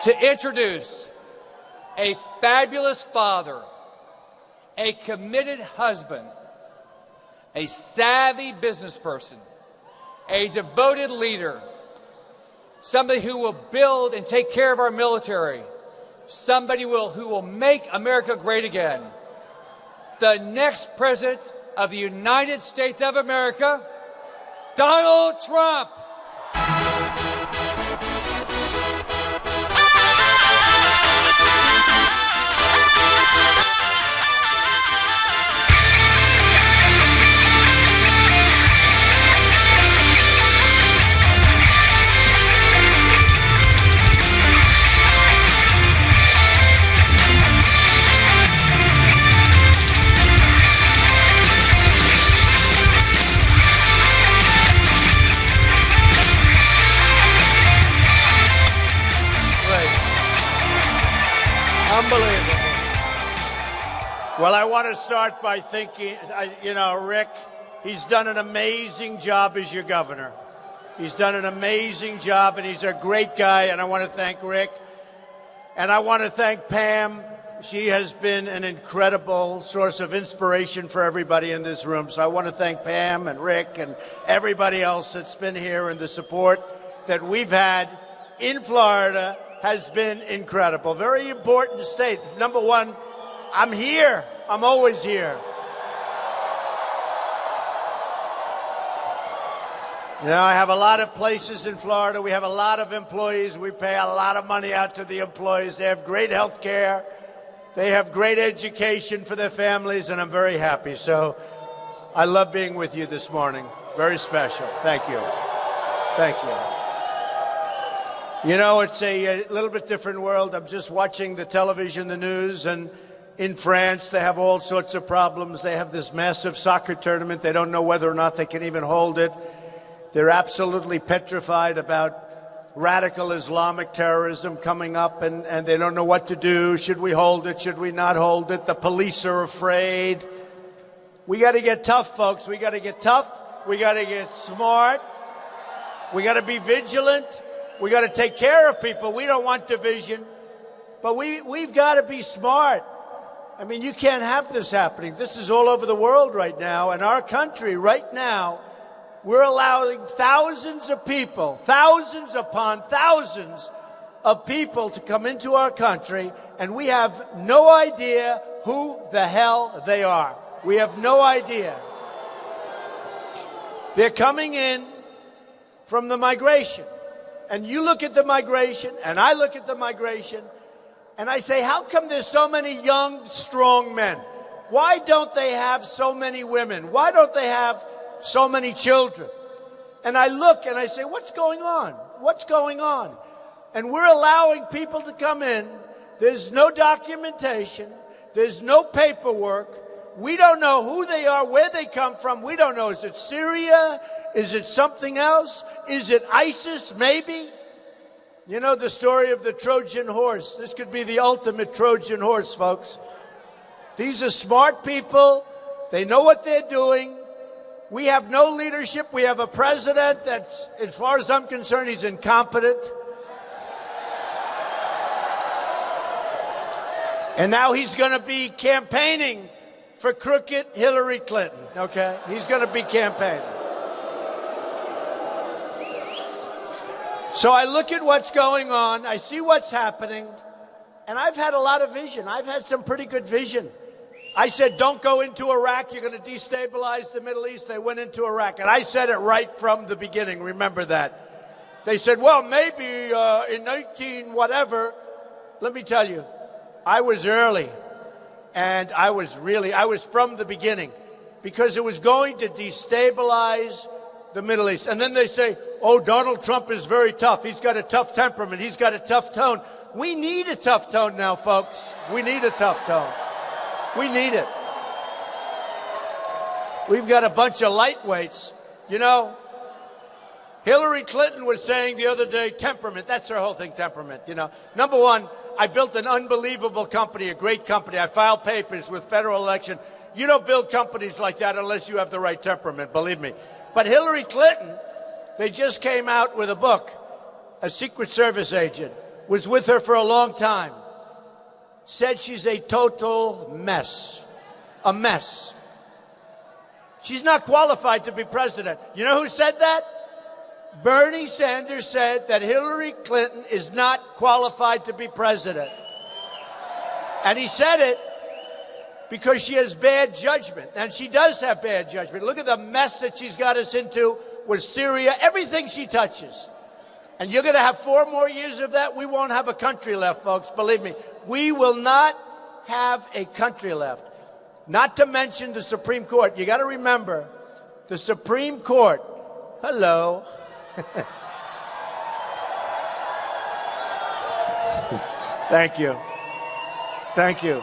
to introduce a fabulous father, a committed husband, a savvy business person, a devoted leader, somebody who will build and take care of our military, somebody who will make America great again. The next president of the United States of America, Donald Trump. Unbelievable. Well, I want to start by thanking, Rick, he's done an amazing job as your governor. He's done an amazing job, and he's a great guy, and I want to thank Rick. And I want to thank Pam. She has been an incredible source of inspiration for everybody in this room. So I want to thank Pam and Rick and everybody else that's been here, and the support that we've had in Florida has been incredible. Very important state. Number one, I'm here. I'm always here. I have a lot of places in Florida. We have a lot of employees. We pay a lot of money out to the employees. They have great health care. They have great education for their families, and I'm very happy. So I love being with you this morning. Very special. Thank you. Thank you. It's a little bit different world. I'm just watching the television, the news, and in France, they have all sorts of problems. They have this massive soccer tournament. They don't know whether or not they can even hold it. They're absolutely petrified about radical Islamic terrorism coming up, and they don't know what to do. Should we hold it? Should we not hold it? The police are afraid. We got to get tough, folks. We got to get tough. We got to get smart. We got to be vigilant. We got to take care of people. We don't want division, but we've got to be smart. I mean, you can't have this happening. This is all over the world right now. In our country right now, we're allowing thousands of people, thousands upon thousands of people to come into our country, and we have no idea who the hell they are. We have no idea. They're coming in from the migration. And you look at the migration, and I look at the migration, and I say, how come there's so many young, strong men? Why don't they have so many women? Why don't they have so many children? And I look and I say, what's going on? What's going on? And we're allowing people to come in. There's no documentation. There's no paperwork. We don't know who they are, where they come from. We don't know. Is it Syria? Is it something else? Is it ISIS, maybe? You know the story of the Trojan horse. This could be the ultimate Trojan horse, folks. These are smart people. They know what they're doing. We have no leadership. We have a president that's, as far as I'm concerned, he's incompetent. And now he's going to be campaigning for crooked Hillary Clinton, okay? He's going to be campaigning. So I look at what's going on, I see what's happening, and I've had a lot of vision. I've had some pretty good vision. I said, don't go into Iraq, you're going to destabilize the Middle East. They went into Iraq, and I said it right from the beginning, remember that. They said, well, maybe in 19 whatever. Let me tell you, I was early, and I was from the beginning, because it was going to destabilize the Middle East. And then they say, oh, Donald Trump is very tough. He's got a tough temperament. He's got a tough tone. We need a tough tone now, folks. We need a tough tone. We need it. We've got a bunch of lightweights. You know, Hillary Clinton was saying the other day, temperament. That's her whole thing, temperament. You know, number one, I built an unbelievable company, a great company. I filed papers with federal election. You don't build companies like that unless you have the right temperament, believe me. But Hillary Clinton, they just came out with a book, a Secret Service agent. was with her for a long time, said she's a total mess. A mess. She's not qualified to be president. You know who said that? Bernie Sanders said that Hillary Clinton is not qualified to be president. And he said it because she has bad judgment. And she does have bad judgment. Look at the mess that she's got us into with Syria, everything she touches. And you're going to have 4 more years of that. We won't have a country left, folks. Believe me. We will not have a country left. Not to mention the Supreme Court. You got to remember, the Supreme Court. Hello. Thank you. Thank you.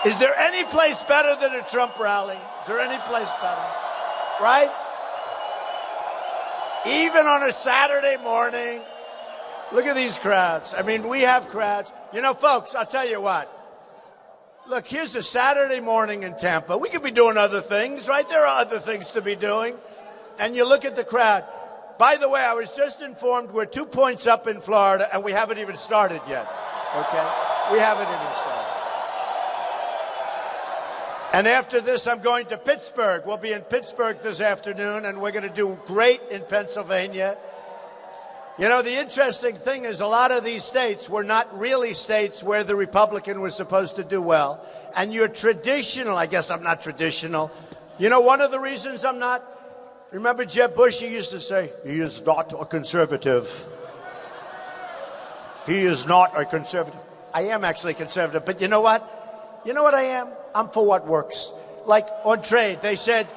Is there any place better than a Trump rally? Is there any place better? Right? Even on a Saturday morning, look at these crowds. I mean, we have crowds. You know, folks, I'll tell you what. Look, here's a Saturday morning in Tampa. We could be doing other things, right? There are other things to be doing. And you look at the crowd. By the way, I was just informed we're 2 points up in Florida, and we haven't even started yet. Okay? We haven't even started. And after this, I'm going to Pittsburgh. We'll be in Pittsburgh this afternoon, and we're going to do great in Pennsylvania. You know, the interesting thing is a lot of these states were not really states where the Republican was supposed to do well. And you're traditional. I guess I'm not traditional. You know, one of the reasons I'm not, remember Jeb Bush, he used to say, he is not a conservative. He is not a conservative. I am actually conservative, but you know what? You know what I am? I'm for what works. Like on trade, they said,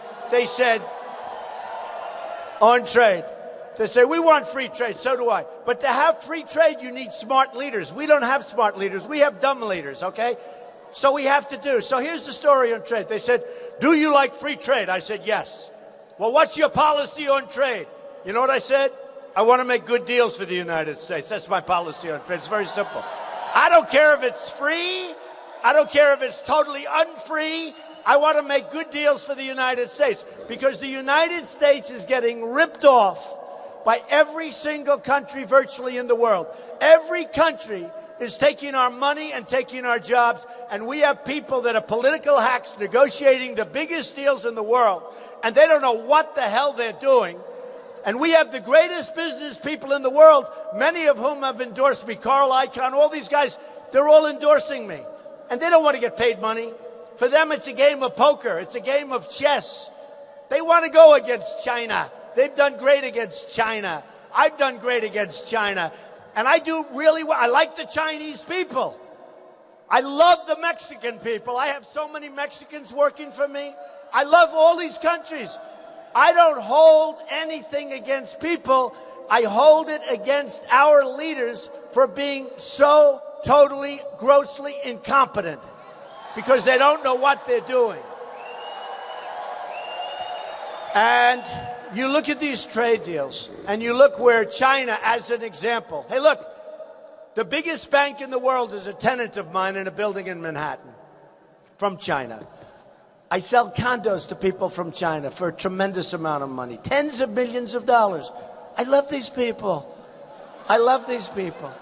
on trade, they say, we want free trade, so do I. But to have free trade, you need smart leaders. We don't have smart leaders. We have dumb leaders, okay? So we have to do. So here's the story on trade. They said, do you like free trade? I said, yes. Well, what's your policy on trade? You know what I said? I want to make good deals for the United States. That's my policy on trade. It's very simple. I don't care if it's free. I don't care if it's totally unfree. I want to make good deals for the United States because the United States is getting ripped off by every single country virtually in the world. Every country is taking our money and taking our jobs, and we have people that are political hacks negotiating the biggest deals in the world, and they don't know what the hell they're doing. And we have the greatest business people in the world, many of whom have endorsed me. Carl Icahn, all these guys, they're all endorsing me. And they don't want to get paid money. For them, it's a game of poker. It's a game of chess. They want to go against China. They've done great against China. I've done great against China. And I do really well. I like the Chinese people. I love the Mexican people. I have so many Mexicans working for me. I love all these countries. I don't hold anything against people. I hold it against our leaders for being so totally, grossly incompetent because they don't know what they're doing. And you look at these trade deals, and you look where China, as an example. Hey, look, the biggest bank in the world is a tenant of mine in a building in Manhattan from China. I sell condos to people from China for a tremendous amount of money, tens of millions of dollars. I love these people. I love these people.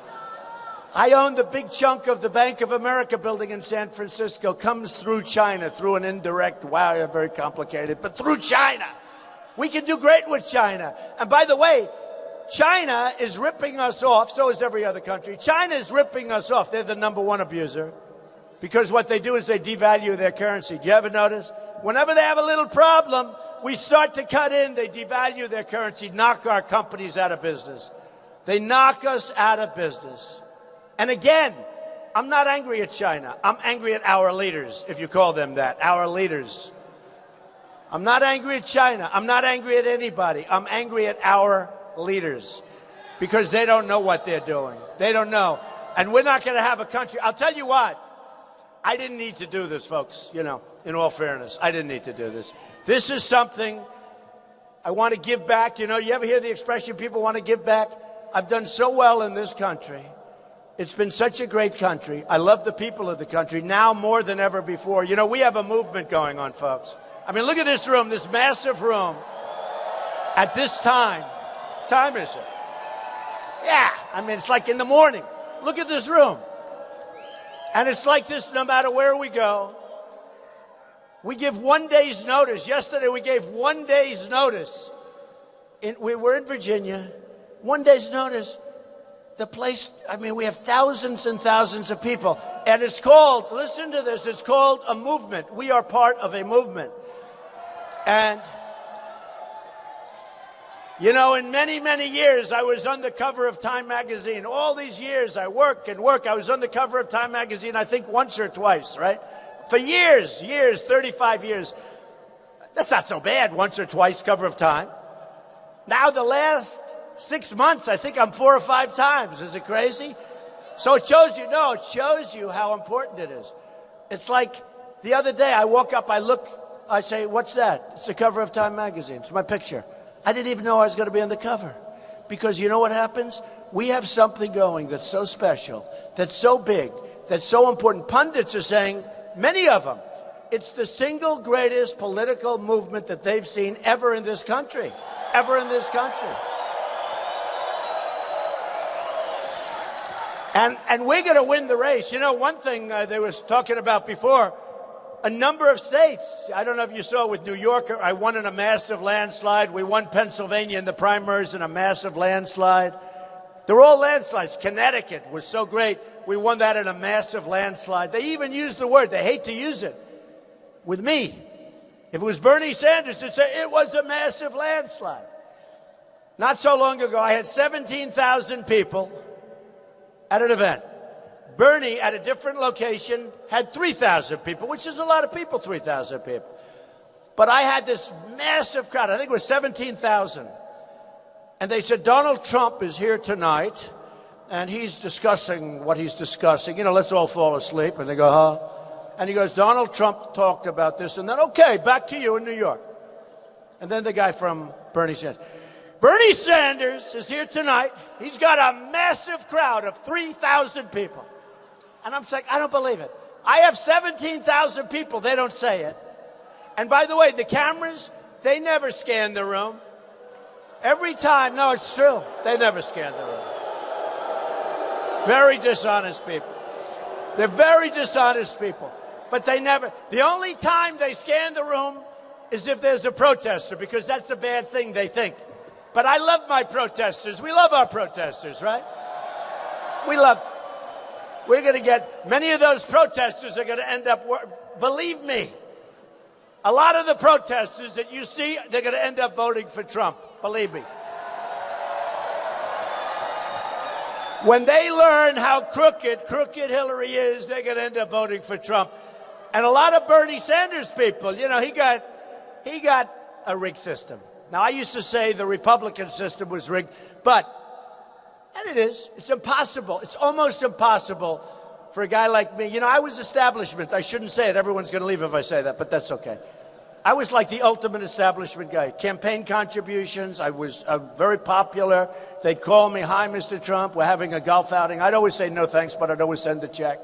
I own the big chunk of the Bank of America building in San Francisco. Comes through China, through an indirect, wow, very complicated, but through China. We can do great with China. And by the way, China is ripping us off. So is every other country. China is ripping us off. They're the #1 abuser because what they do is they devalue their currency. Do you ever notice? Whenever they have a little problem, we start to cut in. They devalue their currency, knock our companies out of business. They knock us out of business. And again, I'm not angry at China. I'm angry at our leaders, if you call them that, our leaders. I'm not angry at China. I'm not angry at anybody. I'm angry at our leaders because they don't know what they're doing. They don't know. And we're not going to have a country. I'll tell you what. I didn't need to do this, folks. You know, in all fairness, I didn't need to do this. This is something I want to give back. You know, you ever hear the expression people want to give back? I've done so well in this country. It's been such a great country. I love the people of the country now more than ever before. You know, we have a movement going on, folks. I mean, look at this room, this massive room. At this time, time is it? Yeah, I mean, it's like in the morning. Look at this room. And it's like this no matter where we go. We give 1 day's notice. Yesterday we gave 1 day's notice. We were in Virginia. 1 day's notice. The place, I mean, we have thousands and thousands of people. And it's called, listen to this, it's called a movement. We are part of a movement. And, you know, in many, many years, I was on the cover of Time magazine. All these years, I work and work. I was on the cover of Time magazine, I think once or twice, right? For years, 35 years. That's not so bad, once or twice, cover of Time. Now, the last 6 months, I think I'm 4 or 5 times. Is it crazy? So it shows you, no, it shows you how important it is. It's like the other day, I woke up, I look, I say, what's that? It's the cover of Time magazine. It's my picture. I didn't even know I was going to be on the cover. Because you know what happens? We have something going that's so special, that's so big, that's so important. Pundits are saying, many of them, it's the single greatest political movement that they've seen ever in this country. Ever in this country. And we're going to win the race. You know, one thing they was talking about before, a number of states, I don't know if you saw with New York, I won in a massive landslide. We won Pennsylvania in the primaries in a massive landslide. They're all landslides. Connecticut was so great. We won that in a massive landslide. They even use the word, they hate to use it, with me. If it was Bernie Sanders, they'd say it was a massive landslide. Not so long ago, I had 17,000 people at an event. Bernie, at a different location, had 3,000 people, which is a lot of people, 3,000 people. But I had this massive crowd. I think it was 17,000. And they said, Donald Trump is here tonight, and he's discussing what he's discussing. You know, let's all fall asleep. And they go, huh? And he goes, Donald Trump talked about this. And then, okay, back to you in New York. And then the guy from Bernie Sanders. Bernie Sanders is here tonight. He's got a massive crowd of 3,000 people. And I'm saying, I don't believe it. I have 17,000 people. They don't say it. And by the way, the cameras, they never scan the room. Every time, no, it's true. They never scan the room. Very dishonest people. They're very dishonest people. But they never, the only time they scan the room is if there's a protester, because that's a bad thing, they think. But I love my protesters. We love our protesters, right? We're going to get, many of those protesters are going to end up, believe me, a lot of the protesters that you see, they're going to end up voting for Trump. Believe me. When they learn how crooked Hillary is, they're going to end up voting for Trump. And a lot of Bernie Sanders people, you know, he got a rigged system. Now, I used to say the Republican system was rigged, and it is. It's impossible. It's almost impossible for a guy like me. You know, I was establishment. I shouldn't say it. Everyone's going to leave if I say that, but that's okay. I was like the ultimate establishment guy. Campaign contributions. I was very popular. They'd call me, hi, Mr. Trump, we're having a golf outing. I'd always say no thanks, but I'd always send a check.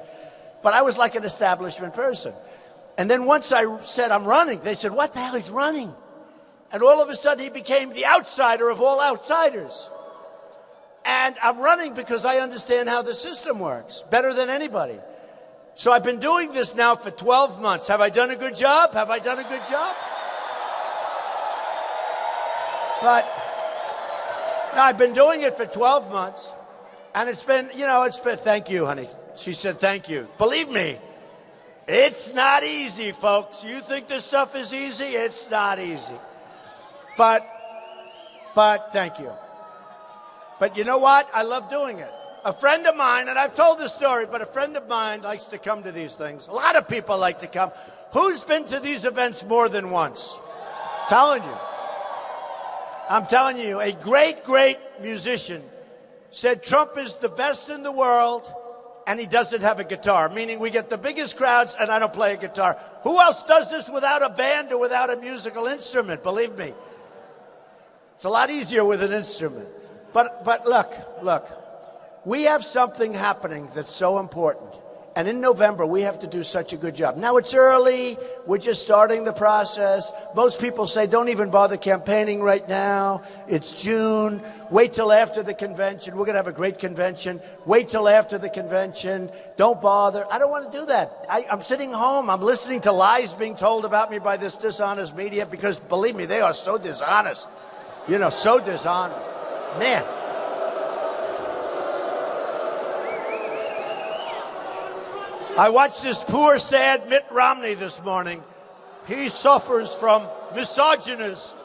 But I was like an establishment person. And then once I said I'm running, they said, what the hell, he's running? And all of a sudden he became the outsider of all outsiders. And I'm running because I understand how the system works better than anybody. So I've been doing this now for 12 months. Have I done a good job? Have I done a good job? But no, I've been doing it for 12 months. And it's been, thank you, honey. She said, thank you. Believe me, it's not easy, folks. You think this stuff is easy? It's not easy. But thank you. But you know what? I love doing it. A friend of mine, and I've told this story, but a friend of mine likes to come to these things. A lot of people like to come. Who's been to these events more than once? I'm telling you, a great, great musician said Trump is the best in the world, and he doesn't have a guitar, meaning we get the biggest crowds, and I don't play a guitar. Who else does this without a band or without a musical instrument? Believe me. It's a lot easier with an instrument. But look, we have something happening that's so important. And in November, we have to do such a good job. Now, it's early. We're just starting the process. Most people say, don't even bother campaigning right now. It's June. Wait till after the convention. We're going to have a great convention. Wait till after the convention. Don't bother. I don't want to do that. I'm sitting home. I'm listening to lies being told about me by this dishonest media because, believe me, they are so dishonest. You know, so dishonest. Man. I watched this poor, sad Mitt Romney this morning. He suffers from misogynist.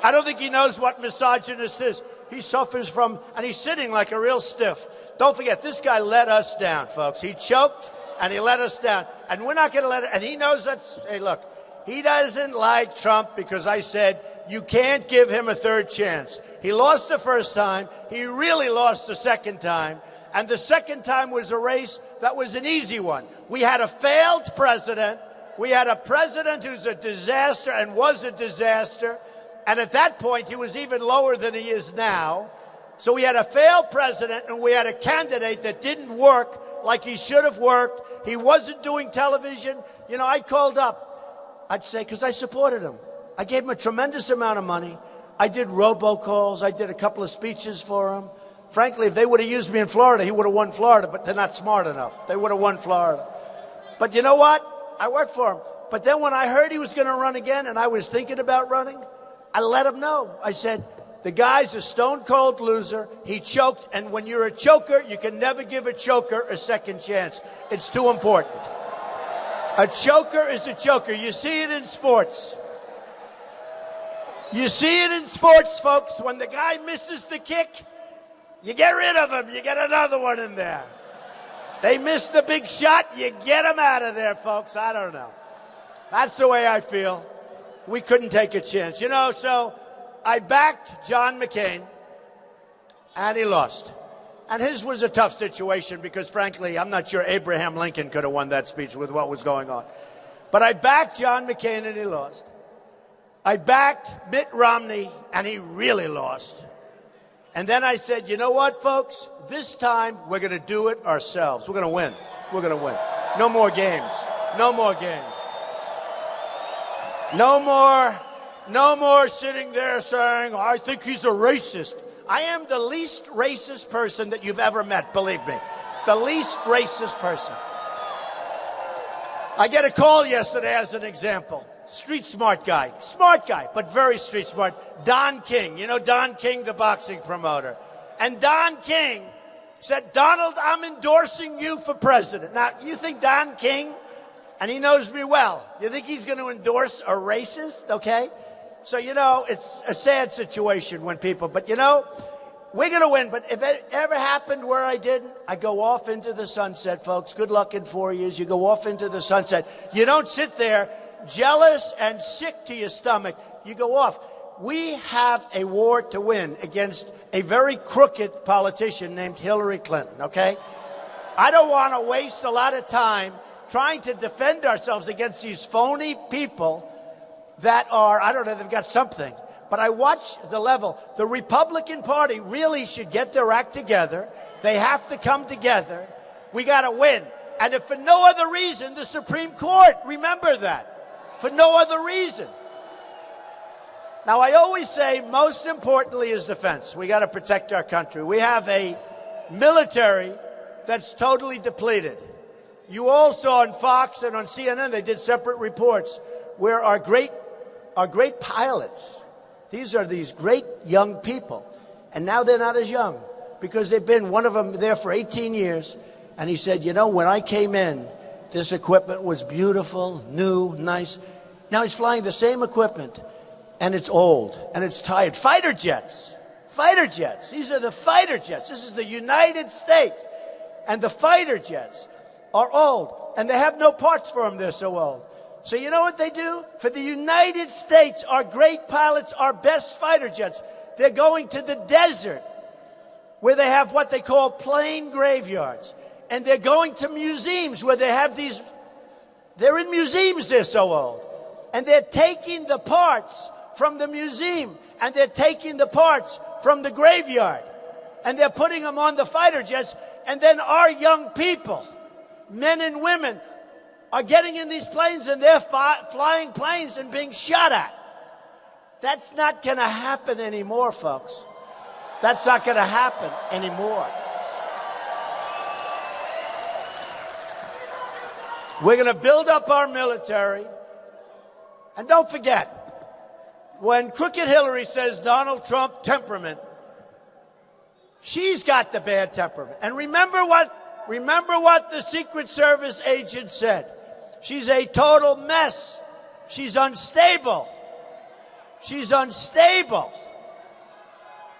I don't think he knows what misogynist is. He suffers from, and he's sitting like a real stiff. Don't forget, this guy let us down, folks. He choked, and he let us down. And we're not going to let it, and he knows that's, hey, look, he doesn't like Trump because I said, you can't give him a third chance. He lost the first time. He really lost the second time. And the second time was a race that was an easy one. We had a failed president. We had a president who's a disaster and was a disaster. And at that point, he was even lower than he is now. So we had a failed president, and we had a candidate that didn't work like he should have worked. He wasn't doing television. You know, I called up. I'd say, because I supported him. I gave him a tremendous amount of money. I did robocalls. I did a couple of speeches for him. Frankly, if they would have used me in Florida, he would have won Florida, but they're not smart enough. They would have won Florida. But you know what? I worked for him. But then when I heard he was going to run again and I was thinking about running, I let him know. I said, the guy's a stone-cold loser. He choked, and when you're a choker, you can never give a choker a second chance. It's too important. A choker is a choker. You see it in sports. You see it in sports, folks. When the guy misses the kick, you get rid of him. You get another one in there. They miss the big shot. You get them out of there, folks. I don't know. That's the way I feel. We couldn't take a chance. You know, so I backed John McCain, and he lost. And his was a tough situation because, frankly, I'm not sure Abraham Lincoln could have won that speech with what was going on. But I backed John McCain, and he lost. I backed Mitt Romney, and he really lost. And then I said, you know what, folks? This time, we're going to do it ourselves. We're going to win. We're going to win. No more games. No more games. No more sitting there saying, I think he's a racist. I am the least racist person that you've ever met, believe me. The least racist person. I get a call yesterday as an example. Street smart guy, but very street smart. Don King, you know Don King, the boxing promoter. And Don King said, Donald, I'm endorsing you for president. Now, you think Don King, and he knows me well, you think he's going to endorse a racist, okay? So, you know, it's a sad situation when people, but you know, we're going to win. But if it ever happened where I didn't, I go off into the sunset, folks. Good luck in 4 years. You go off into the sunset. You don't sit there jealous and sick to your stomach. You go off. We have a war to win against a very crooked politician named Hillary Clinton, okay? I don't want to waste a lot of time trying to defend ourselves against these phony people that are, I don't know, they've got something. But I watch the level. The Republican Party really should get their act together. They have to come together. We got to win. And if for no other reason, the Supreme Court, remember that. For no other reason. Now, I always say most importantly is defense. We got to protect our country. We have a military that's totally depleted. You all saw on Fox and on CNN, they did separate reports where our great pilots, these are these great young people, and now they're not as young because they've been, one of them there for 18 years, and he said, you know, when I came in, this equipment was beautiful, new, nice. Now he's flying the same equipment, and it's old, and it's tired. Fighter jets. These are the fighter jets. This is the United States. And the fighter jets are old, and they have no parts for them. They're so old. So you know what they do? For the United States, our great pilots, our best fighter jets, they're going to the desert where they have what they call plane graveyards. And they're going to museums where they have these, they're in museums, they're so old. And they're taking the parts from the museum, and they're taking the parts from the graveyard, and they're putting them on the fighter jets, and then our young people men and women are getting in these planes and they're flying planes and being shot at. That's not going to happen anymore, folks. That's not going to happen anymore. We're going to build up our military. And don't forget, when Crooked Hillary says Donald Trump temperament, she's got the bad temperament. And remember what the Secret Service agent said. She's a total mess. She's unstable. She's unstable.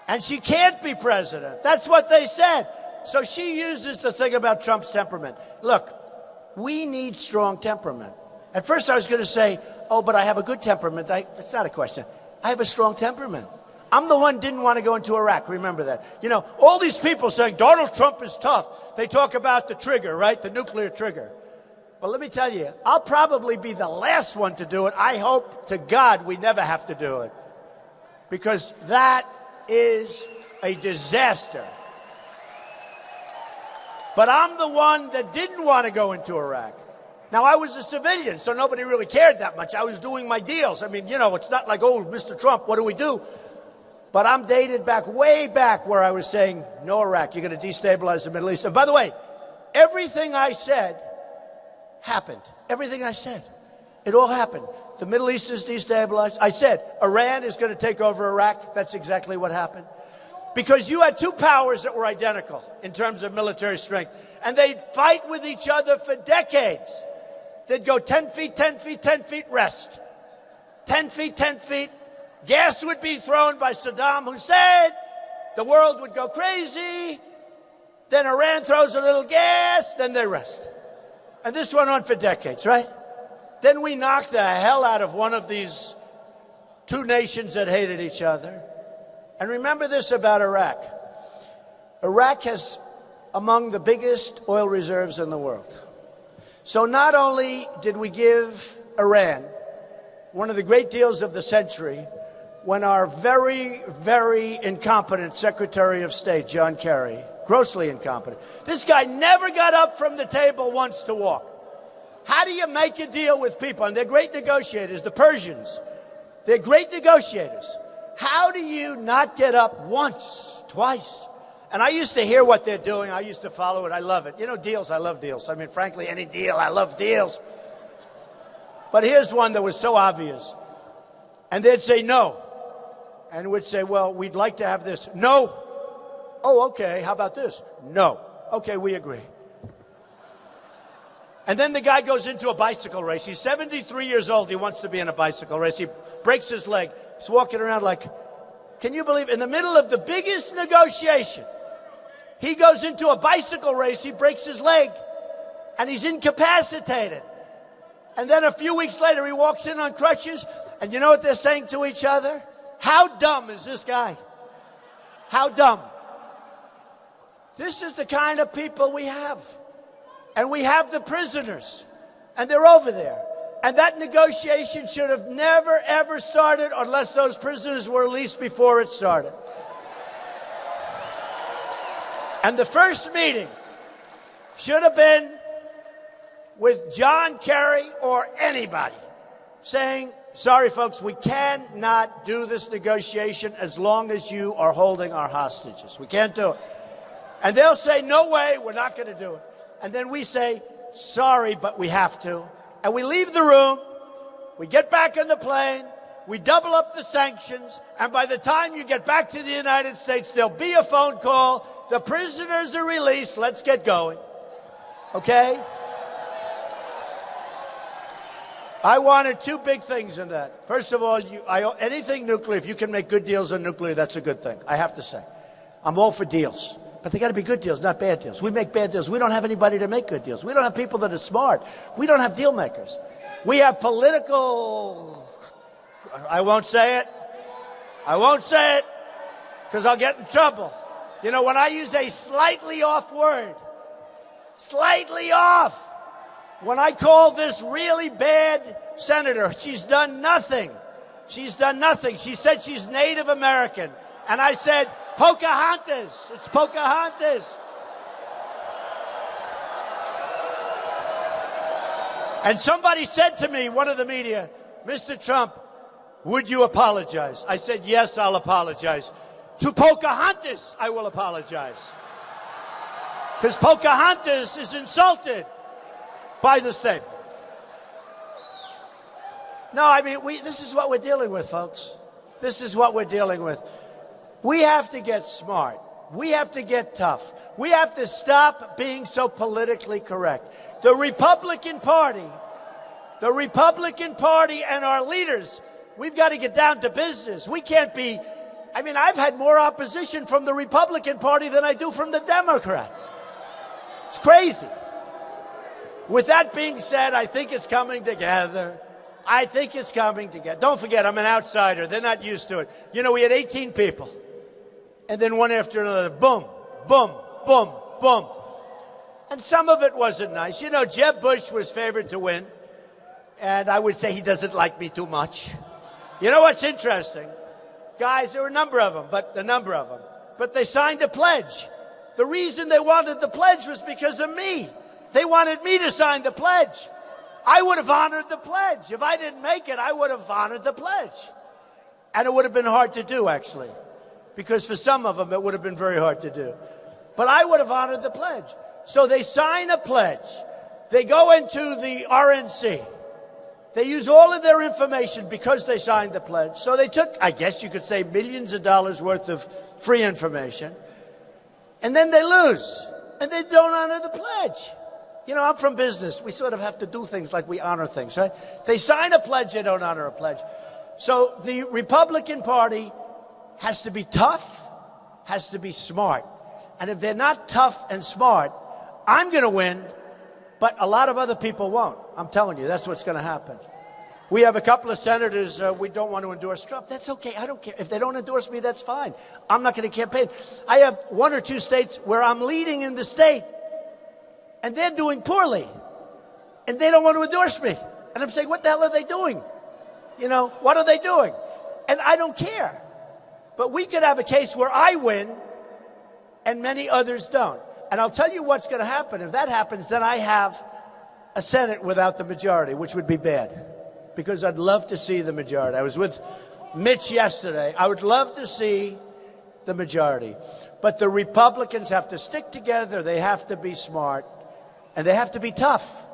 And she can't be president. That's what they said. So she uses the thing about Trump's temperament. Look, we need strong temperament. At first I was going to say, oh, but I have a good temperament. That's not a question. I have a strong temperament. I'm the one who didn't want to go into Iraq. Remember that. You know, all these people saying Donald Trump is tough. They talk about the trigger, right? The nuclear trigger. Well, let me tell you, I'll probably be the last one to do it. I hope to God we never have to do it. Because that is a disaster. But I'm the one that didn't want to go into Iraq. Now, I was a civilian, so nobody really cared that much. I was doing my deals. I mean, you know, it's not like, oh, Mr. Trump, what do we do? But I'm dated back, way back, where I was saying, no Iraq, you're going to destabilize the Middle East. And by the way, everything I said happened. Everything I said. It all happened. The Middle East is destabilized. I said, Iran is going to take over Iraq. That's exactly what happened. Because you had two powers that were identical in terms of military strength. And they'd fight with each other for decades. They'd go 10 feet, 10 feet, 10 feet, rest. 10 feet, 10 feet. Gas would be thrown by Saddam Hussein. The world would go crazy. Then Iran throws a little gas. Then they rest. And this went on for decades, right? Then we knocked the hell out of one of these two nations that hated each other. And remember this about Iraq. Iraq has among the biggest oil reserves in the world. So not only did we give Iran one of the great deals of the century when our very, very incompetent Secretary of State, John Kerry, grossly incompetent, this guy never got up from the table once to walk. How do you make a deal with people? And they're great negotiators, the Persians. They're great negotiators. How do you not get up once, twice? And I used to hear what they're doing. I used to follow it. I love it. You know, deals, I love deals. I mean, frankly, any deal, I love deals. But here's one that was so obvious. And they'd say no. And we'd say, well, we'd like to have this. No. Oh, okay. How about this? No. Okay, we agree. And then the guy goes into a bicycle race. He's 73 years old. He wants to be in a bicycle race. He breaks his leg. He's walking around like, can you believe, in the middle of the biggest negotiation, he goes into a bicycle race. He breaks his leg and he's incapacitated. And then a few weeks later, he walks in on crutches. And you know what they're saying to each other? How dumb is this guy? How dumb? This is the kind of people we have. And we have the prisoners. And they're over there. And that negotiation should have never, ever started unless those prisoners were released before it started. And the first meeting should have been with John Kerry or anybody saying, sorry, folks, we cannot do this negotiation as long as you are holding our hostages. We can't do it. And they'll say, no way, we're not going to do it. And then we say, sorry, but we have to. And we leave the room, we get back on the plane, we double up the sanctions, and by the time you get back to the United States, there'll be a phone call, the prisoners are released, let's get going. Okay? I wanted two big things in that. First of all, anything nuclear, if you can make good deals on nuclear, that's a good thing, I have to say. I'm all for deals. But they got to be good deals, not bad deals. We make bad deals. We don't have anybody to make good deals. We don't have people that are smart. We don't have deal makers. We have political... I won't say it. I won't say it because I'll get in trouble. You know, when I use a slightly off word, slightly off, when I call this really bad senator, she's done nothing. She's done nothing. She said she's Native American. And I said, Pocahontas. It's Pocahontas. And somebody said to me, one of the media, Mr. Trump, would you apologize? I said, yes, I'll apologize. To Pocahontas, I will apologize. Because Pocahontas is insulted by the statement. No, I mean, this is what we're dealing with, folks. This is what we're dealing with. We have to get smart. We have to get tough. We have to stop being so politically correct. The Republican Party and our leaders, we've got to get down to business. We can't be, I mean, I've had more opposition from the Republican Party than I do from the Democrats. It's crazy. With that being said, I think it's coming together. I think it's coming together. Don't forget, I'm an outsider. They're not used to it. You know, we had 18 people. And then one after another, boom, boom, boom, boom. And some of it wasn't nice. You know, Jeb Bush was favored to win. And I would say he doesn't like me too much. You know what's interesting? Guys, there were a number of them, but they signed a pledge. The reason they wanted the pledge was because of me. They wanted me to sign the pledge. I would have honored the pledge. If I didn't make it, I would have honored the pledge. And it would have been hard to do, actually, because for some of them, it would have been very hard to do. But I would have honored the pledge. So they sign a pledge. They go into the RNC. They use all of their information because they signed the pledge. So they took, I guess you could say, millions of dollars worth of free information. And then they lose. And they don't honor the pledge. You know, I'm from business. We sort of have to do things like we honor things, right? They sign a pledge, they don't honor a pledge. So the Republican Party has to be tough, has to be smart. And if they're not tough and smart, I'm going to win, but a lot of other people won't. I'm telling you, that's what's going to happen. We have a couple of senators, we don't want to endorse Trump. That's okay. I don't care. If they don't endorse me, that's fine. I'm not going to campaign. I have 1 or 2 states where I'm leading in the state, and they're doing poorly, and they don't want to endorse me. And I'm saying, what the hell are they doing? You know, what are they doing? And I don't care. But we could have a case where I win, and many others don't. And I'll tell you what's going to happen. If that happens, then I have a Senate without the majority, which would be bad, because I'd love to see the majority. I was with Mitch yesterday. I would love to see the majority. But the Republicans have to stick together. They have to be smart. And they have to be tough.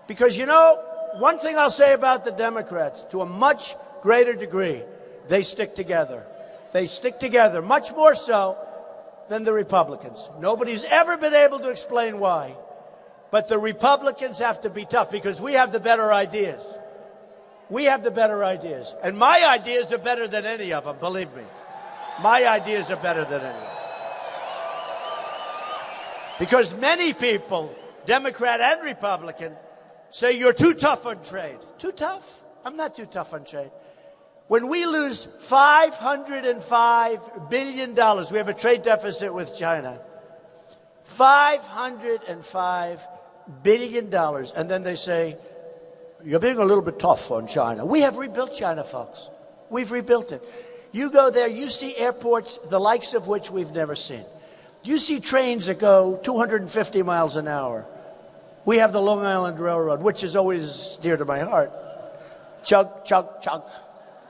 Because, you know, one thing I'll say about the Democrats, to a much greater degree, they stick together. They stick together much more so than the Republicans. Nobody's ever been able to explain why. But the Republicans have to be tough because we have the better ideas. We have the better ideas. And my ideas are better than any of them, believe me. My ideas are better than any of them. Because many people, Democrat and Republican, say you're too tough on trade. Too tough? I'm not too tough on trade. When we lose $505 billion, we have a trade deficit with China. $505 billion. And then they say, you're being a little bit tough on China. We have rebuilt China, folks. We've rebuilt it. You go there, you see airports, the likes of which we've never seen. You see trains that go 250 miles an hour. We have the Long Island Railroad, which is always dear to my heart. Chug, chug, chug,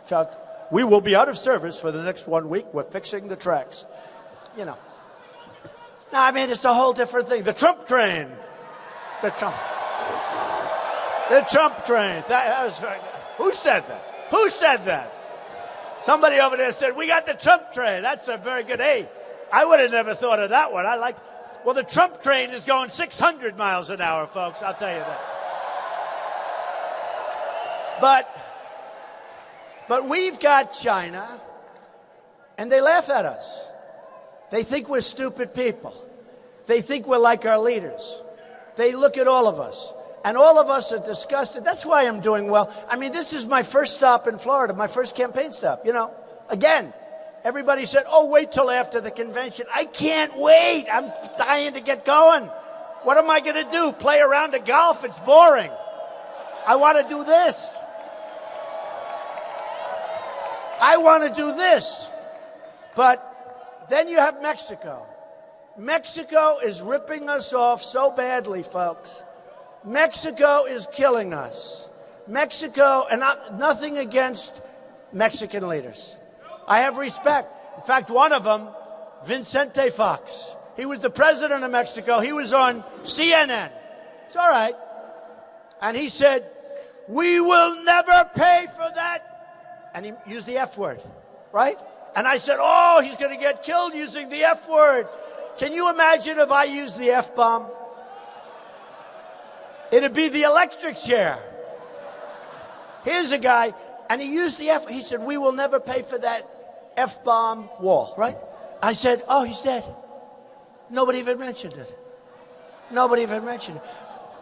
chug. We will be out of service for the next 1 week. We're fixing the tracks. You know. No, I mean, it's a whole different thing. The Trump train. The Trump train. That was very good. Who said that? Who said that? Somebody over there said, we got the Trump train. That's a very good, hey, I would have never thought of that one. Well, the Trump train is going 600 miles an hour, folks. I'll tell you that. But we've got China, and they laugh at us. They think we're stupid people. They think we're like our leaders. They look at all of us, and all of us are disgusted. That's why I'm doing well. I mean, this is my first stop in Florida, my first campaign stop. You know, again, everybody said, oh, wait till after the convention. I can't wait. I'm dying to get going. What am I going to do? Play around at golf? It's boring. I want to do this. I want to do this. But then you have Mexico. Mexico is ripping us off so badly, folks. Mexico is killing us. Mexico, and nothing against Mexican leaders. I have respect. In fact, one of them, Vicente Fox, he was the president of Mexico. He was on CNN. It's all right. And he said, "We will never pay for that." And he used the F word, right? And I said, "Oh, he's going to get killed using the F word." Can you imagine if I used the F-bomb? It'd be the electric chair. Here's a guy, and he used the F. He said, "We will never pay for that F-bomb wall," right? I said, "Oh, he's dead." Nobody even mentioned it. Nobody even mentioned it.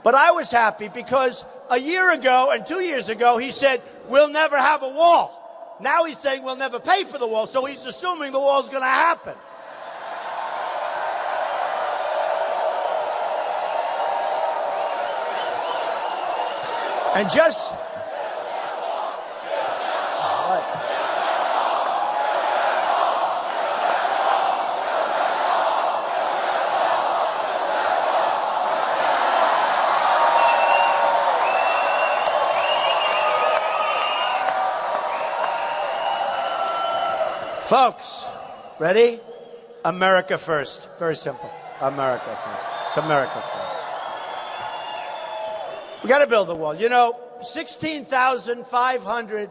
But I was happy because a year ago and 2 years ago, he said, "We'll never have a wall." Now he's saying we'll never pay for the wall, so he's assuming the wall's going to happen. And just... Folks, ready? America first. Very simple. America first. It's America first. We got to build the wall. You know, 16,500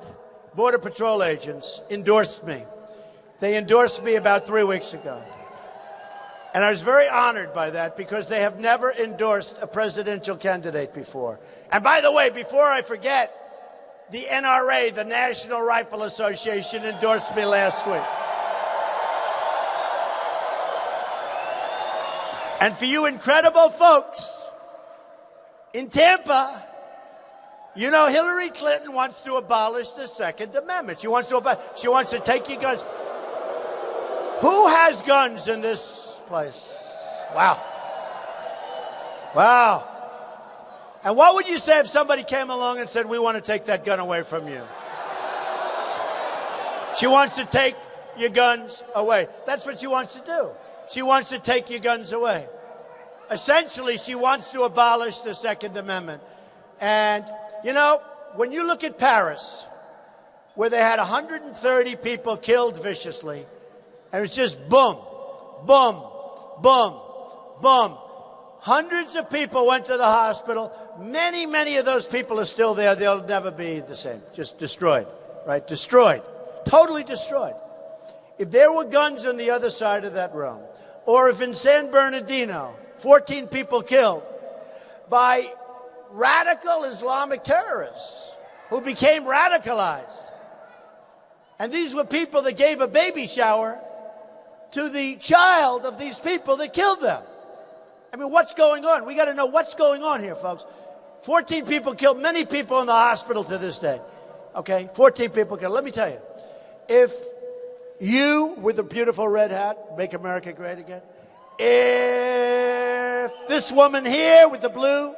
Border Patrol agents endorsed me. They endorsed me about 3 weeks ago. And I was very honored by that because they have never endorsed a presidential candidate before. And by the way, before I forget, the NRA, the National Rifle Association, endorsed me last week. And for you incredible folks in Tampa, you know Hillary Clinton wants to abolish the Second Amendment. She wants to take your guns. Who has guns in this place? Wow. Wow. And what would you say if somebody came along and said, "We want to take that gun away from you"? She wants to take your guns away. That's what she wants to do. She wants to take your guns away. Essentially, she wants to abolish the Second Amendment. And, you know, when you look at Paris, where they had 130 people killed viciously, and it's just boom, boom, boom, boom. Hundreds of people went to the hospital. Many, many of those people are still there. They'll never be the same. Just destroyed, right? Destroyed. Totally destroyed. If there were guns on the other side of that room, or if in San Bernardino, 14 people killed by radical Islamic terrorists who became radicalized. And these were people that gave a baby shower to the child of these people that killed them. I mean, what's going on? We got to know what's going on here, folks. 14 people killed, many people in the hospital to this day. Okay, 14 people killed. Let me tell you, if you, with the beautiful red hat, make America great again, if this woman here with the blue,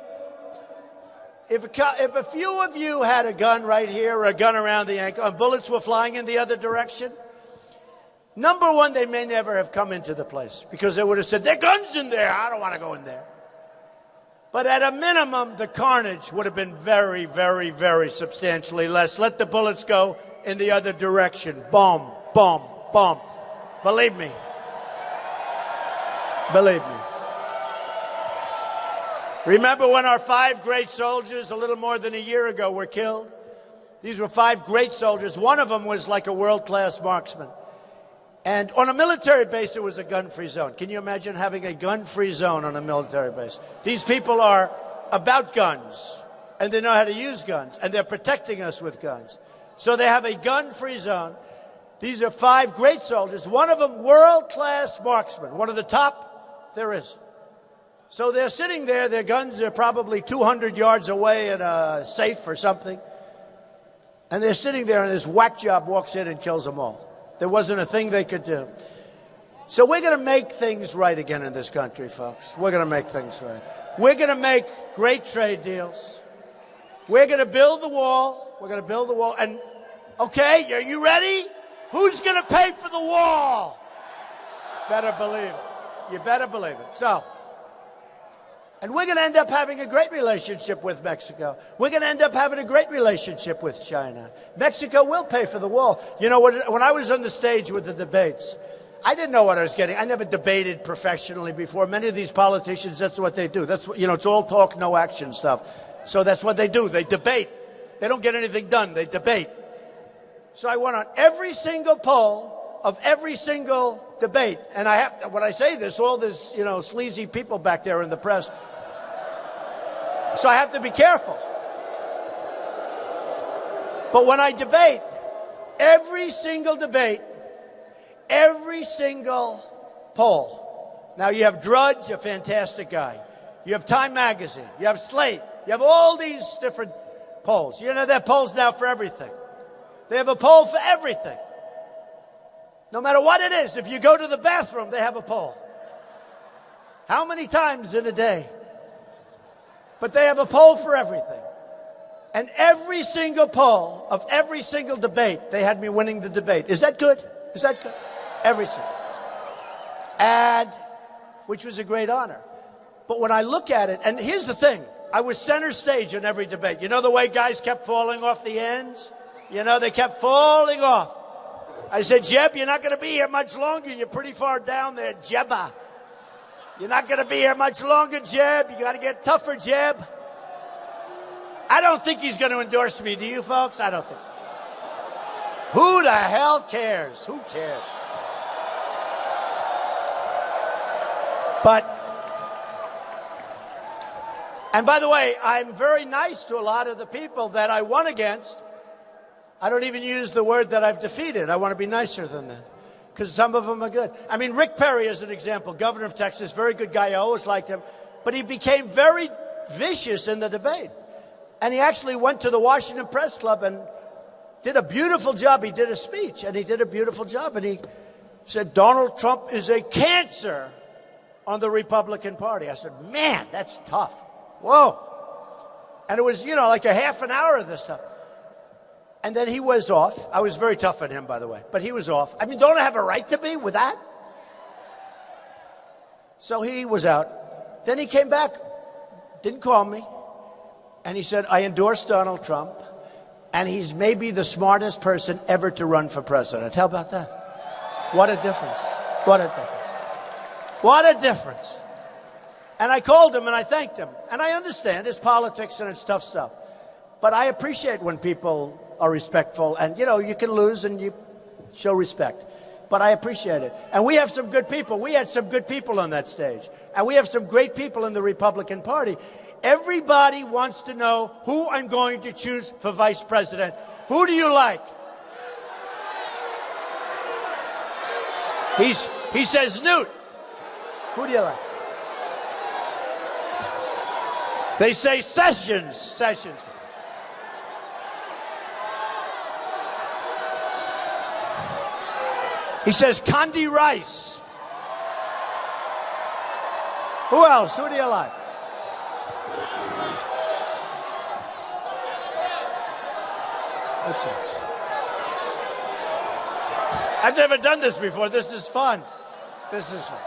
if a few of you had a gun right here or a gun around the ankle and bullets were flying in the other direction, number one, they may never have come into the place because they would have said, "There are guns in there. I don't want to go in there." But at a minimum, the carnage would have been very, very, very substantially less. Let the bullets go in the other direction. Boom, boom, boom. Believe me. Believe me. Remember when our 5 great soldiers, a little more than a year ago, were killed? These were 5 great soldiers. One of them was like a world-class marksman. And on a military base, it was a gun-free zone. Can you imagine having a gun-free zone on a military base? These people are about guns, and they know how to use guns, and they're protecting us with guns. So they have a gun-free zone. These are 5 great soldiers. One of them, world-class marksman, one of the top there is. So they're sitting there. Their guns are probably 200 yards away in a safe or something. And they're sitting there, and this whack job walks in and kills them all. There wasn't a thing they could do. So we're going to make things right again in this country, folks. We're going to make things right. We're going to make great trade deals. We're going to build the wall. We're going to build the wall. And, okay, are you ready? Who's going to pay for the wall? Better believe it. You better believe it. So, And we're going to end up having a great relationship with Mexico. We're going to end up having a great relationship with China. Mexico will pay for the wall. You know, when I was on the stage with the debates, I didn't know what I was getting. I never debated professionally before. Many of these politicians, that's what they do. That's, you know, it's all talk, no action stuff. So that's what they do. They debate. They don't get anything done. They debate. So I went on every single poll of every single debate. And I have to, when I say this, all this, you know, sleazy people back there in the press. So I have to be careful. But when I debate, every single debate, every single poll. Now you have Drudge, a fantastic guy. You have Time Magazine. You have Slate. You have all these different polls. You know, there are polls now for everything. They have a poll for everything. No matter what it is, if you go to the bathroom, they have a poll. How many times in a day? But they have a poll for everything. And every single poll of every single debate, they had me winning the debate. Is that good? Is that good? Every single. And, which was a great honor. But when I look at it, and here's the thing, I was center stage in every debate. You know the way guys kept falling off the ends? You know, they kept falling off. I said, Jeb, you're not going to be here much longer. You're pretty far down there, Jebba. You're not going to be here much longer, Jeb. You got to get tougher, Jeb. I don't think he's going to endorse me. Do you, folks? I don't think so. Who the hell cares? Who cares? But, and by the way, I'm very nice to a lot of the people that I won against. I don't even use the word that I've defeated. I want to be nicer than that, because some of them are good. I mean, Rick Perry is an example, governor of Texas, very good guy. I always liked him. But he became very vicious in the debate. And he actually went to the Washington Press Club and did a beautiful job. He did a speech, and he did a beautiful job. And he said, Donald Trump is a cancer on the Republican Party. I said, man, that's tough. Whoa. And it was, you know, like a half an hour of this stuff. And then he was off. I was very tough on him, by the way. But he was off. I mean, don't I have a right to be with that? So he was out. Then he came back, didn't call me. And he said, I endorse Donald Trump. And he's maybe the smartest person ever to run for president. How about that? What a difference. What a difference. What a difference. And I called him and I thanked him. And I understand it's politics and it's tough stuff. But I appreciate when people are respectful. And, you know, you can lose and you show respect. But I appreciate it. And we have some good people. We had some good people on that stage. And we have some great people in the Republican Party. Everybody wants to know who I'm going to choose for vice president. Who do you like? He says Newt. Who do you like? They say Sessions. Sessions. He says Condi Rice. Who else? Who do you like? Let's see. I've never done this before. This is fun. This is fun.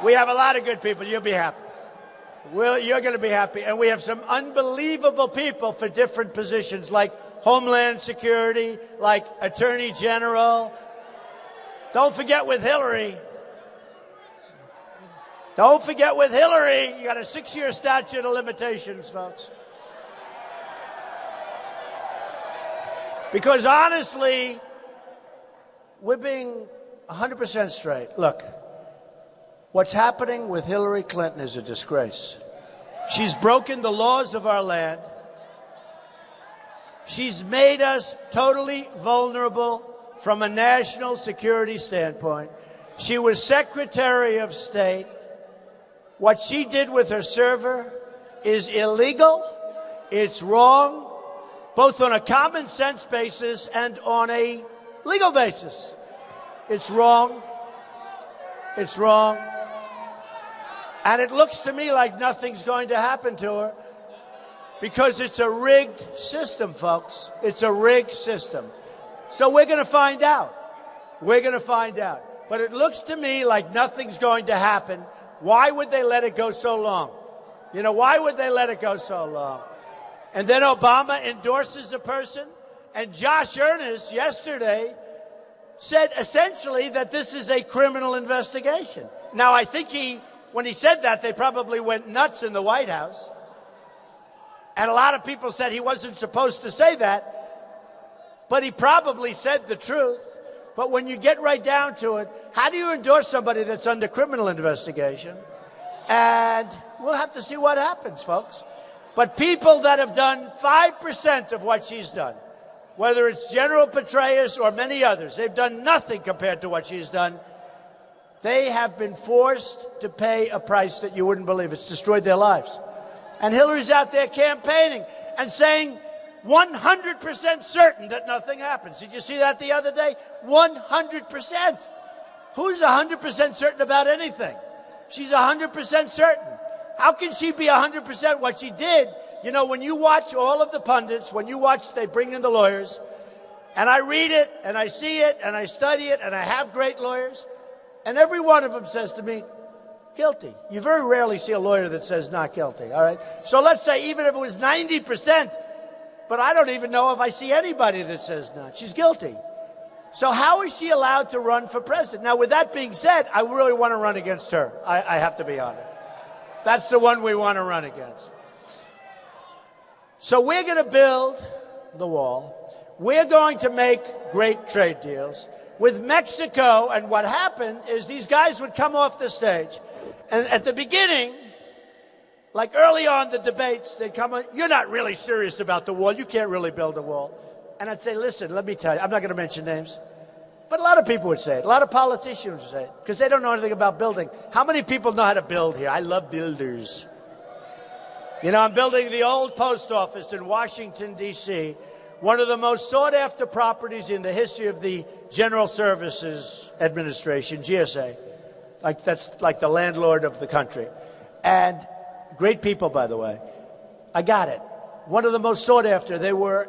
We have a lot of good people. You'll be happy. You're going to be happy. And we have some unbelievable people for different positions, like Homeland Security, like Attorney General. Don't forget with Hillary. Don't forget with Hillary. You got a 6-year statute of limitations, folks. Because honestly, we're being 100% straight. Look, what's happening with Hillary Clinton is a disgrace. She's broken the laws of our land. She's made us totally vulnerable from a national security standpoint. She was Secretary of State. What she did with her server is illegal. It's wrong, both on a common sense basis and on a legal basis. It's wrong. It's wrong. And it looks to me like nothing's going to happen to her because it's a rigged system, folks. It's a rigged system. So we're going to find out. We're going to find out. But it looks to me like nothing's going to happen. Why would they let it go so long? You know, why would they let it go so long? And then Obama endorses a person, and Josh Earnest yesterday said essentially that this is a criminal investigation. Now, I think when he said that, they probably went nuts in the White House. And a lot of people said he wasn't supposed to say that, but he probably said the truth. But when you get right down to it, how do you endorse somebody that's under criminal investigation? And we'll have to see what happens, folks. But people that have done 5% of what she's done, whether it's General Petraeus or many others, they've done nothing compared to what she's done. They have been forced to pay a price that you wouldn't believe. It's destroyed their lives. And Hillary's out there campaigning and saying 100% certain that nothing happens. Did you see that the other day? 100%. Who's 100% certain about anything? She's 100% certain. How can she be 100% what she did? You know, when you watch all of the pundits, when you watch, they bring in the lawyers, and I read it, and I see it, and I study it, and I have great lawyers, and every one of them says to me, guilty. You very rarely see a lawyer that says not guilty, all right? So let's say even if it was 90%, but I don't even know if I see anybody that says not. She's guilty. So how is she allowed to run for president? Now, with that being said, I really want to run against her. I have to be honest. That's the one we want to run against. So we're going to build the wall. We're going to make great trade deals with Mexico. And what happened is these guys would come off the stage. And at the beginning, like early on the debates, they'd come on, you're not really serious about the wall. You can't really build a wall. And I'd say, listen, let me tell you, I'm not going to mention names. But a lot of people would say it. A lot of politicians would say it because they don't know anything about building. How many people know how to build here? I love builders. You know, I'm building the old post office in Washington, D.C., one of the most sought-after properties in the history of the General Services Administration, GSA. That's like the landlord of the country. And great people, by the way. I got it. One of the most sought after.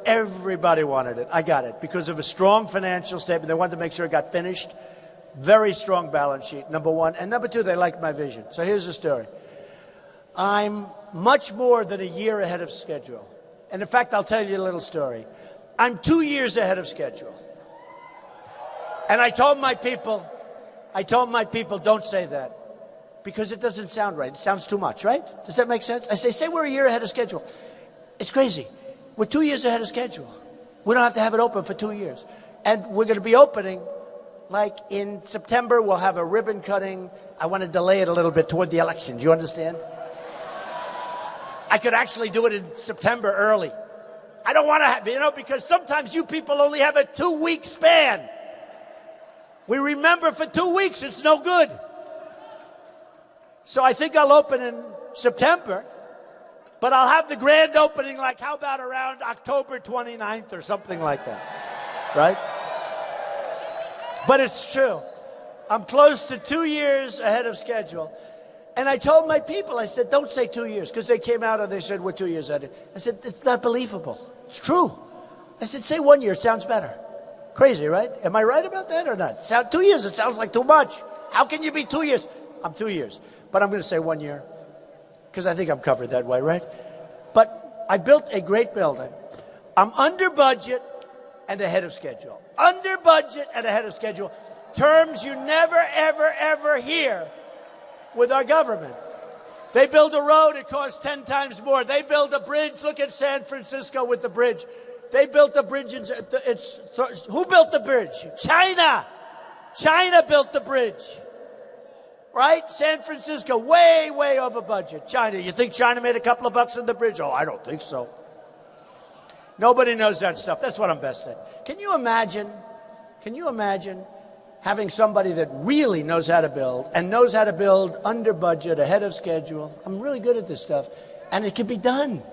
Everybody wanted it. I got it because of a strong financial statement. They wanted to make sure it got finished. Very strong balance sheet, number one. And number two, they liked my vision. So here's the story. I'm much more than a year ahead of schedule. And in fact, I'll tell you a little story. I'm 2 years ahead of schedule. And I told my people, don't say that because it doesn't sound right. It sounds too much, right? Does that make sense? I say we're a year ahead of schedule. It's crazy. We're 2 years ahead of schedule. We don't have to have it open for 2 years. And we're going to be opening, like in September, we'll have a ribbon cutting. I want to delay it a little bit toward the election. Do you understand? I could actually do it in September early. I don't want to have, because sometimes you people only have a 2-week span. We remember for 2 weeks, it's no good. So I think I'll open in September. But I'll have the grand opening, like, how about around October 29th or something like that, right? But it's true. I'm close to 2 years ahead of schedule. And I told my people, I said, don't say 2 years, because they came out and they said, we're 2 years ahead. I said, it's not believable. It's true. I said, say 1 year, it sounds better. Crazy, right? Am I right about that or not? 2 years, it sounds like too much. How can you be 2 years? I'm 2 years. But I'm going to say 1 year. Because I think I'm covered that way, right? But I built a great building. I'm under budget and ahead of schedule. Under budget and ahead of schedule. Terms you never, ever, ever hear with our government. They build a road, it costs 10 times more. They build a bridge. Look at San Francisco with the bridge. They built a bridge. Who built the bridge? China. China built the bridge. Right? San Francisco, way, way over budget. China, you think China made a couple of bucks on the bridge? Oh, I don't think so. Nobody knows that stuff. That's what I'm best at. Can you imagine having somebody that really knows how to build and knows how to build under budget, ahead of schedule? I'm really good at this stuff. And it can be done.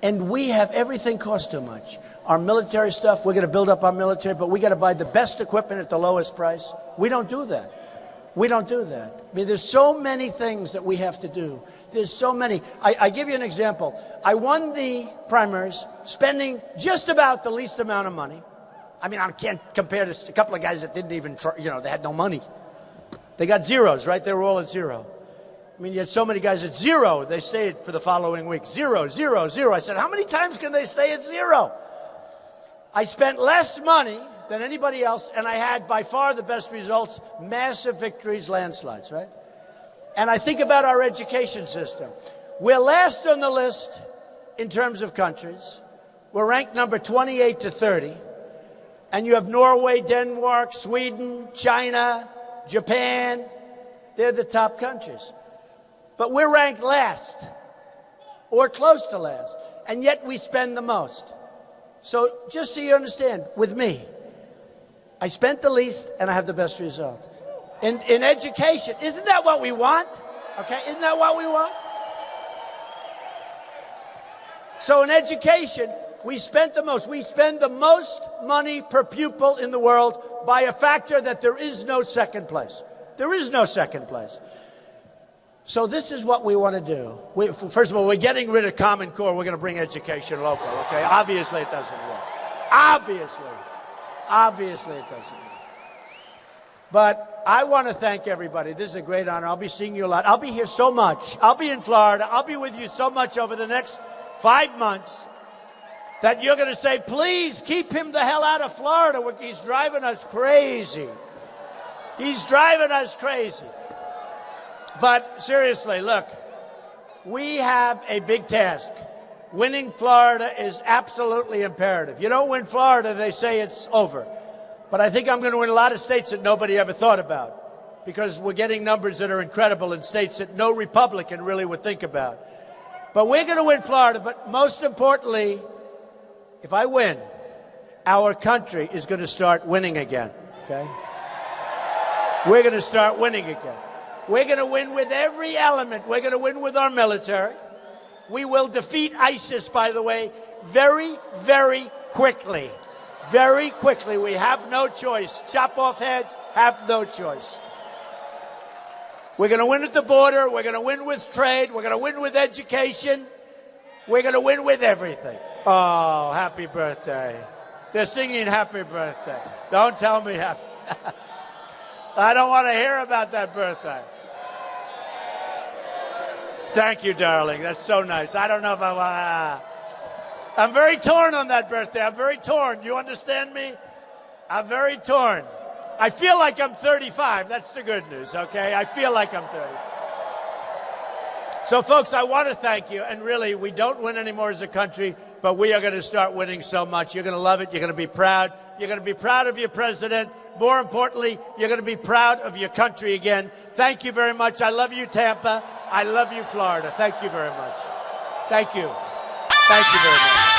And we have everything costs too much. Our military stuff, we're going to build up our military, but we got to buy the best equipment at the lowest price. We don't do that. We don't do that. I mean, there's so many things that we have to do. There's so many. I give you an example. I won the primaries spending just about the least amount of money. I mean, I can't compare this to a couple of guys that didn't even try, they had no money. They got zeros, right? They were all at zero. I mean, you had so many guys at 0. They stayed for the following week. 0, 0, 0. I said, how many times can they stay at 0? I spent less money than anybody else, and I had by far the best results, massive victories, landslides, right? And I think about our education system. We're last on the list in terms of countries. We're ranked number 28 to 30. And you have Norway, Denmark, Sweden, China, Japan. They're the top countries. But we're ranked last, or close to last, and yet we spend the most. So just so you understand, with me, I spent the least and I have the best result. In education, isn't that what we want? Okay, isn't that what we want? So in education, we spent the most. We spend the most money per pupil in the world by a factor that there is no second place. There is no second place. So this is what we want to do. First of all, we're getting rid of Common Core. We're going to bring education local, okay? Obviously, it doesn't work. Obviously it doesn't work. But I want to thank everybody. This is a great honor. I'll be seeing you a lot. I'll be here so much. I'll be in Florida. I'll be with you so much over the next 5 months that you're going to say, please keep him the hell out of Florida. He's driving us crazy. He's driving us crazy. But seriously, look, we have a big task. Winning Florida is absolutely imperative. You don't win Florida, they say it's over. But I think I'm going to win a lot of states that nobody ever thought about, because we're getting numbers that are incredible in states that no Republican really would think about. But we're going to win Florida. But most importantly, if I win, our country is going to start winning again, okay? We're going to start winning again. We're going to win with every element. We're going to win with our military. We will defeat ISIS, by the way, very, very quickly. Very quickly. We have no choice. Chop off heads, have no choice. We're going to win at the border. We're going to win with trade. We're going to win with education. We're going to win with everything. Oh, happy birthday. They're singing happy birthday. Don't tell me happy. I don't want to hear about that birthday. Thank you, darling. That's so nice. I don't know if I want to. I'm very torn on that birthday. I'm very torn. You understand me? I'm very torn. I feel like I'm 35. That's the good news, okay? I feel like I'm 30. So, folks, I want to thank you. And really, we don't win anymore as a country, but we are going to start winning so much. You're going to love it. You're going to be proud. You're going to be proud of your president. More importantly, you're going to be proud of your country again. Thank you very much. I love you, Tampa. I love you, Florida. Thank you very much. Thank you. Thank you very much.